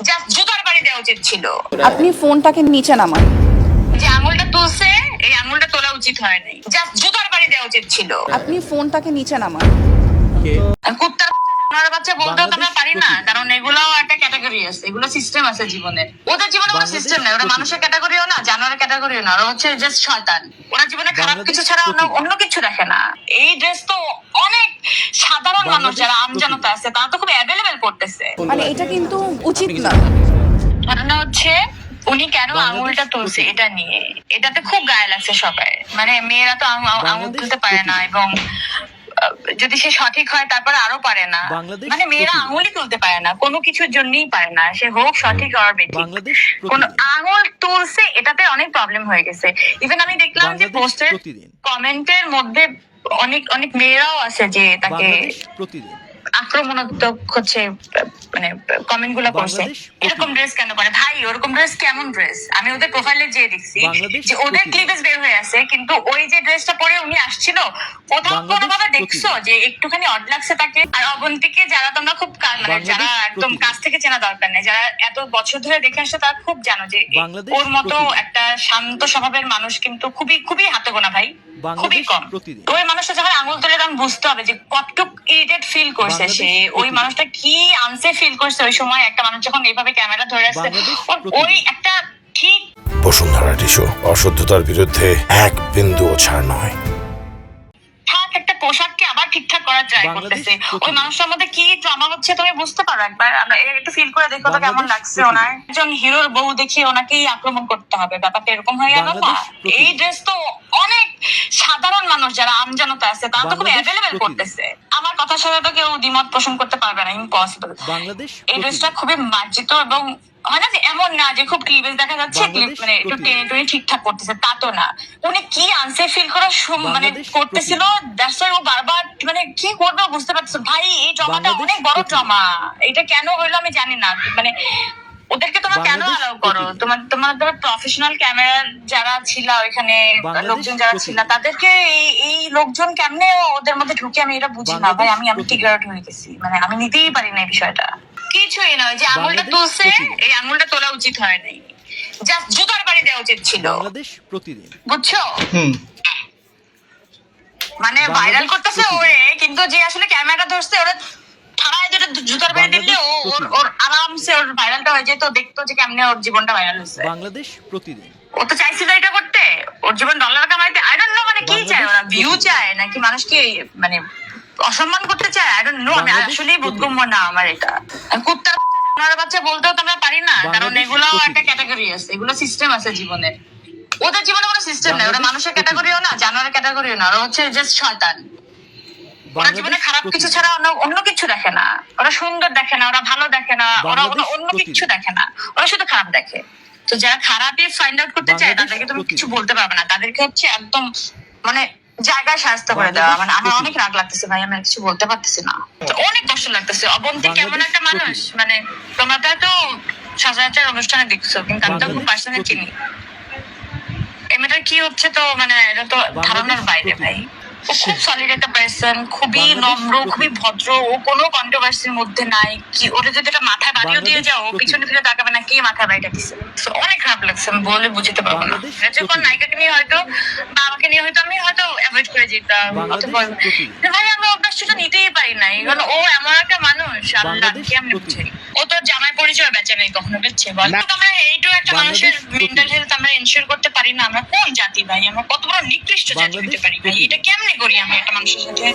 Just জুতার বাড়ি দেওয়া উচিত ছিল। আপনি ফোনটাকে নিচে নামান। যে আঙুলটা তুলছে এই আঙুলটা তোলা উচিত হয় নাই, জাস্ট জুতার বাড়ি দেওয়া উচিত ছিল। আপনি ফোনটাকে নিচে নামান। কুত্তার বাচ্চা বাচ্চা বলতেও তো আমরা পারি না, কারণ এগুলাও একটা ক্যাটাগরি আছে, এগুলো সিস্টেম আছে জীবনের। ওদের জীবনে কোনো সিস্টেম নাই, ওরা মানুষের ক্যাটাগরিও না, জানোয়ারের ক্যাটাগরিও না, ওরা হচ্ছে জাস্ট শয়তান। ওরা জীবনে খারাপ কিছু ছাড়া অন্য কিছু দেখে না। এই ড্রেস তো অনেক সাধারণ মানুষ যারা আমজনতা আছে তারা তো খুব অ্যাভেলেবেল করতেছে। মানে এটা কিন্তু উচিত না। ঘটনা হচ্ছে উনি কেন আঙুলটা তুলছে এটা নিয়ে, এটাতে খুব গায়ে লাগছে সবাই। মানে মেয়েরা তো আঙুল তুলতে পারে না, এবং যদি সে সঠিক হয় তারপরে আরো পারে না। মানে মেয়েরা আঙুলই তুলতে পারে না, কোনো কিছুর জন্যই পারে না, সে হোক সঠিক আর বেঠিক। কোন আঙুল তুলছে এটাতে অনেক প্রবলেম হয়ে গেছে। ইভেন আমি দেখলাম যে পোস্টের কমেন্টের মধ্যে অনেক অনেক মেয়েরাও আছে যে তাকে আক্রমণাত্মক হচ্ছে, মানে কমেন্ট গুলো করছে, এরকম ড্রেস কেন পরে ভাই, ওরকম ড্রেস কেমন ড্রেস। আমি ওদের প্রোফাইলে যেয়ে দেখছি যে ওদের ক্লিভেজ বের হয়ে আছে, কিন্তু ওই যে ড্রেসটা পরে উনি আসছিল কোথাও কোনো ভাবে দেখছো যে একটুখানি অড লাগছে তাকে। আর অবন্তীকে যারা তোমরা খুব মানে যারা একদম কাছ থেকে চেনা দরকার নেই, যারা এত বছর ধরে দেখে আসছে তারা খুব জানো যে ওর মতো একটা শান্ত স্বভাবের মানুষ কিন্তু খুবই খুবই হাতে গোনা ভাই, খুবই কম। ওই মানুষটা যখন আঙুল তুলে তখন বুঝতে হবে যে কতটুক ইরিটেট ফিল করছে সে, ওই মানুষটা কি আনসেফ ফিল করছে ওই সময়। একটা মানুষ যখন এইভাবে ক্যামেরা ধরে আসছে, ওই একটা ঠিক বসুন্ধরা টিস্যু অশুদ্ধতার বিরুদ্ধে এক বিন্দুও ছাড় নয়। একটা পোশাককে আবার ঠিকঠাক করার ট্রাই করতেছে। ওই মানুষটার মধ্যে কি ড্রামা হচ্ছে তুমি বুঝতে পারো একবার, একটু ফিল করে দেখো তো কেমন লাগছে। ওনার একজন হিরোর বউ দেখিয়ে ওনাকেই আক্রমণ করতে হবে, ব্যাপারটা এরকম হয়ে গেল না। এই ড্রেস তো অনেক সাধারণ মানুষ যারা আমজনতা আছে তারা তো খুব অ্যাভেলেবেল করতেছে। আমার কথার সাথে তো কেউ দ্বিমত পোষণ করতে পারবে না, ইম্পসিবল। এই ড্রেসটা খুবই মার্জিত, এবং হয় না যে এমন না যে খুব ক্লিভেজ দেখা যাচ্ছে, মানে একটু টেনে টুনে ঠিকঠাক করতেছে, তা তো না। উনি কি আনসেফ ফিল করা মানে করতেছিল, দ্যাটস ওয়াই ও বারবার মানে কি করবে বুঝতে পারতেছে। ভাই এই ড্রামাটা অনেক বড় ড্রামা, এটা কেন হইলো আমি জানি না। মানে ওদেরকে তোমরা কেন অ্যালাউ করো? তোমার প্রফেশনাল ক্যামেরার যারা ছিল ওইখানে, লোকজন যারা ছিল, তাদেরকে এই লোকজন কেমনে ওদের মধ্যে ঢুকে, আমি এটা বুঝি না ভাই। আমি টিগার আউট হয়ে গেছি, মানে আমি নিতেই পারি না এই বিষয়টা। কিছুই নয় যে আঙুলটা তুলছে এই আঙুলটা তোলা উচিত হয় নাই, জাস্ট জুতার বাড়ি দেওয়া উচিত ছিল। বুঝছো? মানে ভাইরাল করতেছে ওরে, কিন্তু যে আসলে ক্যামেরাটা ধরছে ওরা থানায় যেটা জুতার বাড়ি দিলে ওর আরামসে ওর ভাইরালটা হয়ে যেত, দেখতো যে কেমনে ওর জীবনটা ভাইরাল হচ্ছে। বাংলাদেশ প্রতিদিন ও তো চাইছিল এটা করতে, ওর জীবন ডলার কামাইতে। আই ডোন্ট নো মানে কি চায় ওরা, ভিউ চায় নাকি মানুষকে মানে অসম্মান করতে চায়, আই ডোন্ট নো। আমি আসলেই বোধগম্য না আমার এটা। কুত্তার বাচ্চা বাচ্চা বলতেও তো আমরা পারি না, কারণ এগুলাও একটা ক্যাটাগরি আছে, এগুলো সিস্টেম আছে জীবনের। ওদের জীবনে কোনো সিস্টেম নাই, ওরা মানুষের ক্যাটাগরিও না, জানোয়ারের ক্যাটাগরিও না, ওরা হচ্ছে জাস্ট শয়তান। ওরা জীবনে খারাপ কিছু ছাড়া অন্য কিছু দেখে না, ওরা সুন্দর দেখে না, ওরা ভালো দেখে না, ওরা অন্য কিছু দেখে না, ওরা শুধু খারাপ দেখে। তো যারা খারাপই ফাইন্ড আউট করতে চায় তাদেরকে তুমি কিছু বলতে পারবে না, তাদেরকে হচ্ছে একদম মানে জায়গায় শাস্তি করে দেওয়া। মানে আমার অনেক রাগ লাগতেছে ভাই, আমি কিছু বলতে পারতেছি না, অনেক কষ্ট লাগতেছে। অবন্তী কেমন একটা মানুষ, মানে তোমরা তো সচরাচর অনুষ্ঠানে দেখছো, কিন্তু আমি তো খুব পার্সোনালি চিনি। এমএটার কি হচ্ছে তো মানে এটা তো ধারণার বাইরে ভাই। ও খুব সলিড একটা পার্সন, খুবই নম্র, খুবই ভদ্র, ও কোনো কন্ট্রোভার্সির মধ্যে নাই। কি ওরে যদি এটা মাথায় বাড়িও দিয়ে যাও, পিছনে ফিরে তাকাবে না কে মাথায় বাড়িটা দিচ্ছে। অনেক খারাপ লাগছে, আমি বলে বুঝতে পারবো না। যখন নায়িকাকে নিয়ে হয়তো বা আমাকে নিয়ে হয়তো আমি হয়তো অ্যাভয়েড করে যেতাম, অথবা ভাই আমি অভ্যাস সেটা নিতেই পারি না। কারণ ও এমন একটা মানুষ, আল্লাহ কেমনে বুঝাই। ও তো জামাই পরিচয় বেঁচে নেই কখনো, বেচছে বল। আমরা এইটাও একটা মানুষের মেন্টাল হেলথ আমরা এনশিওর করতে পারি না। আমরা কোন জাতি ভাই, আমরা কত বড় নিকৃষ্ট জাতি হতে পারি ভাই, এটা কেমনে করি আমি একটা মানুষের সাথে।